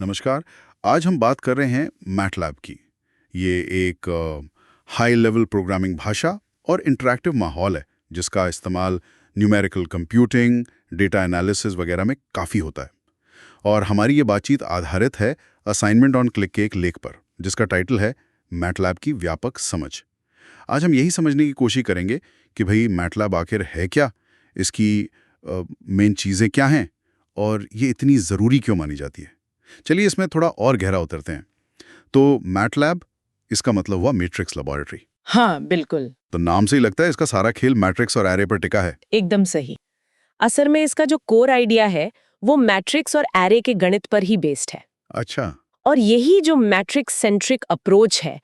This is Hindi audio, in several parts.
नमस्कार। आज हम बात कर रहे हैं मैटलैब की। ये एक हाई लेवल प्रोग्रामिंग भाषा और इंटरैक्टिव माहौल है जिसका इस्तेमाल न्यूमेरिकल कंप्यूटिंग, डेटा एनालिसिस वगैरह में काफ़ी होता है। और हमारी ये बातचीत आधारित है असाइनमेंट ऑन क्लिक के एक लेख पर जिसका टाइटल है मैटलैब की व्यापक समझ। आज हम यही समझने की कोशिश करेंगे कि भाई मैटलैब आखिर है क्या, इसकी मेन चीज़ें क्या हैं और ये इतनी ज़रूरी क्यों मानी जाती है। चलिए इसमें थोड़ा और गहरा उतरते हैं। तो मैटलैब, इसका मतलब हुआ मैट्रिक्स लेबोरेटरी। हाँ, बिल्कुल। तो नाम से ही लगता है इसका सारा खेल मैट्रिक्स और एरे पर टिका है। एकदम सही। असल में इसका जो कोर आइडिया है वो मैट्रिक्स और एरे के गणित पर ही बेस्ड है। अच्छा। और यही जो मैट्रिक्स सेंट्रिक अप्रोच है,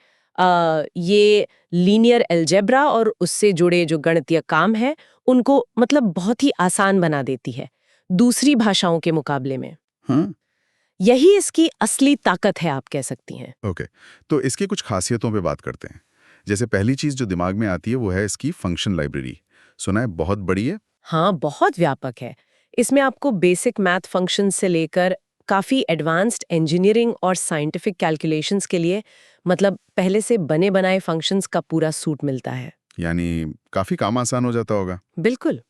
ये लीनियर अलजेब्रा और उससे जुड़े जो गणितीय काम है उनको मतलब बहुत ही आसान बना देती है दूसरी भाषाओं के मुकाबले में। हाँ। यही इसकी असली ताकत है, आप कह सकती हैं। ओके, तो इसकी कुछ खासियतों पे बात करते हैं। जैसे पहली चीज़ जो दिमाग में आती है वो है इसकी फंक्शन लाइब्रेरी। सुना है बहुत बड़ी है। हाँ, बहुत व्यापक है। इसमें आपको बेसिक मैथ फंक्शन से लेकर काफ़ी एडवांस्ड इंजीनियरिंग और साइंटिफिक कैलकुलेशंस के लिए मतलब पहले से बने बनाए फंक्शंस का पूरा सूट मिलता है। यानी काफ़ी काम आसान हो जाता होगा। बिल्कुल,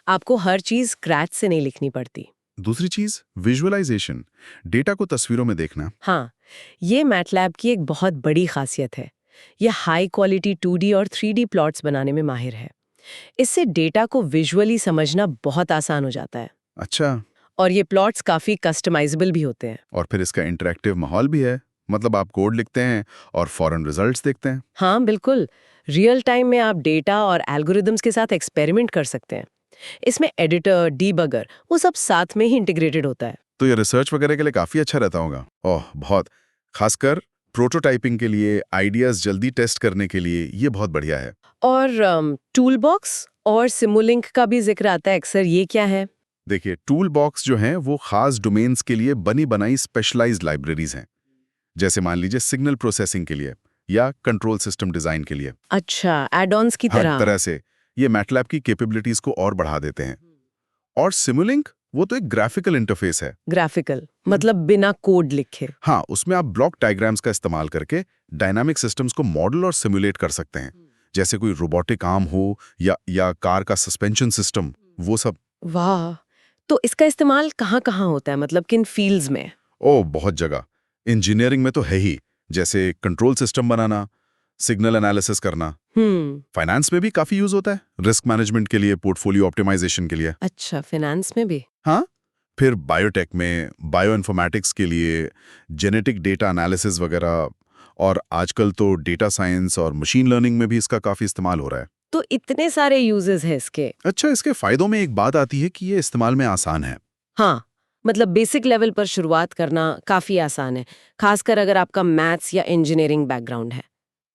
आपको हर चीज़ स्क्रैच से नहीं लिखनी पड़ती। दूसरी चीज़ विजुअलाइजेशन, डेटा को तस्वीरों में देखना। हाँ, ये मैटलैब की एक बहुत बड़ी खासियत है। ये हाई क्वालिटी 2D और 3D प्लॉट्स बनाने में माहिर है। इससे डेटा को विजुअली समझना बहुत आसान हो जाता है। अच्छा। और ये प्लॉट्स काफ़ी कस्टमाइजेबल भी होते हैं। और फिर इसका इंटरैक्टिव माहौल भी है, मतलब आप कोड लिखते हैं और फौरन रिजल्ट्स देखते हैं। हाँ, बिल्कुल। रियल टाइम में आप डेटा और एल्गोरिदम्स के साथ एक्सपेरिमेंट कर सकते हैं। इसमें एडिटर, डीबगर वो सब साथ में ही इंटीग्रेटेड होता है। तो ये रिसर्च वगैरह के लिए काफ़ी अच्छा रहता होगा। ओह बहुत, खासकर प्रोटोटाइपिंग के लिए, आइडियाज़ जल्दी टेस्ट करने के लिए ये बहुत बढ़िया है। और टूल बॉक्स और सिमुलिंक का भी जिक्र आता है अक्सर। ये क्या है? देखिए, टूल बॉक्स जो हैं वो खास डोमेन्स के लिए बनी बनाई स्पेशलाइज्ड लाइब्रेरीज हैं। जैसे मान लीजिए सिग्नल प्रोसेसिंग के लिए या कंट्रोल सिस्टम डिज़ाइन के लिए। अच्छा, एड-ऑन्स की हर तरह। तरह से ये मैटलैब की कैपेबिलिटीज़ को और बढ़ा देते हैं। और सिमुलिंक वो तो एक ग्राफिकल इंटरफेस है। ग्राफिकल मतलब बिना कोड लिखे। हाँ, उसमें आप ब्लॉक डायग्राम्स का इस्तेमाल करके डायनामिक सिस्टम्स को मॉडल और सिमुलेट कर सकते हैं। जैसे कोई रोबोटिक आर्म हो या कार का सस्पेंशन सिस्टम, वो सब। वाह! तो इसका इस्तेमाल कहाँ-कहाँ होता है, मतलब किन फील्ड्स में? ओह बहुत जगह। इंजीनियरिंग में तो है ही, जैसे कंट्रोल सिस्टम बनाना, सिग्नल एनालिसिस करना। फाइनेंस में भी काफ़ी यूज़ होता है, रिस्क मैनेजमेंट के लिए, पोर्टफोलियो ऑप्टिमाइजेशन के लिए। अच्छा, फाइनेंस में भी? हाँ, फिर बायोटेक में, बायो इन्फॉर्मेटिक्स के लिए, जेनेटिक डेटा एनालिसिस वगैरह। और आजकल तो डेटा साइंस और मशीन लर्निंग में भी इसका काफ़ी इस्तेमाल हो रहा है। तो इतने सारे यूजेस हैं इसके। अच्छा, इसके फ़ायदों में एक बात आती है कि ये इस्तेमाल में आसान है। हाँ, मतलब बेसिक लेवल पर शुरुआत करना काफ़ी आसान है, खासकर अगर आपका मैथ्स या इंजीनियरिंग बैकग्राउंड है।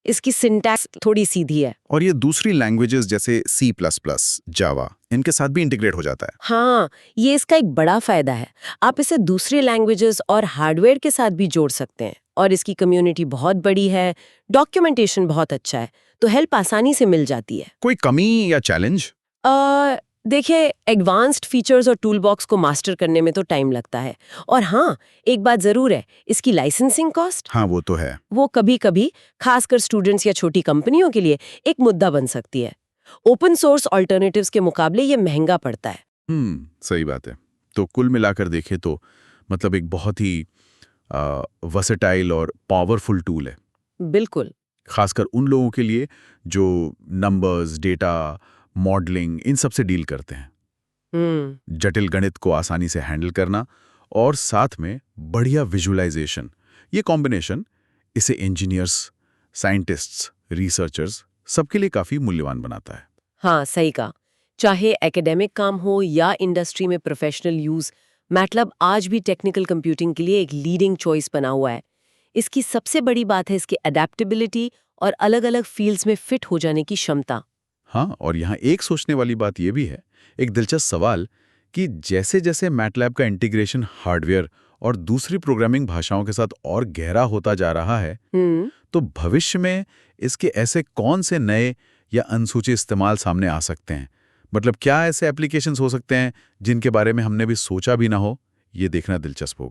इसकी सिंटैक्स थोड़ी सीधी है। और ये दूसरी लैंग्वेजेस जैसे सी प्लस प्लस, जावा, इनके साथ भी इंटीग्रेट हो जाता है। हाँ, ये इसका एक बड़ा फायदा है। आप इसे दूसरे लैंग्वेजेस और हार्डवेयर के साथ भी जोड़ सकते हैं। और इसकी कम्युनिटी बहुत बड़ी है, डॉक्यूमेंटेशन बहुत अच्छा है, तो हेल्प आसानी से मिल जाती है। कोई कमी या चैलेंज? देखिए, एडवांस्ड फीचर्स और टूल बॉक्स को मास्टर करने में तो टाइम लगता है। और हाँ, एक बात ज़रूर है, इसकी लाइसेंसिंग कॉस्ट हाँ, वो तो है। वो कभी-कभी खासकर स्टूडेंट्स या छोटी कंपनियों के लिए एक मुद्दा बन सकती है। ओपन सोर्स ऑल्टरनेटिव्स के मुकाबले ये महंगा पड़ता है। सही बात है। तो कुल मिलाकर देखें तो मतलब एक बहुत ही वर्सेटाइल और पावरफुल टूल है, बिल्कुल। खासकर उन लोगों के लिए जो नंबर्स, डेटा, मॉडलिंग इन सब से डील करते हैं। जटिल गणित को आसानी से हैंडल करना और साथ में बढ़िया विजुअलाइजेशन, ये कॉम्बिनेशन इसे इंजीनियर्स, साइंटिस्ट्स, रिसर्चर्स सबके लिए काफ़ी मूल्यवान बनाता है। हाँ, सही कहा। चाहे एकेडमिक काम हो या इंडस्ट्री में प्रोफेशनल यूज, मैटलब आज भी टेक्निकल कंप्यूटिंग के लिए एक लीडिंग चॉइस बना हुआ है। इसकी सबसे बड़ी बात है इसकी अडेप्टेबिलिटी और अलग-अलग फील्ड्स में फिट हो जाने की क्षमता। हाँ, और यहाँ एक सोचने वाली बात यह भी है, एक दिलचस्प सवाल, कि जैसे जैसे मैटलैब का इंटीग्रेशन हार्डवेयर और दूसरी प्रोग्रामिंग भाषाओं के साथ और गहरा होता जा रहा है, तो भविष्य में इसके ऐसे कौन से नए या अनसूची इस्तेमाल सामने आ सकते हैं? मतलब क्या ऐसे एप्लीकेशंस हो सकते हैं जिनके बारे में हमने भी सोचा भी ना हो? ये देखना दिलचस्प होगा।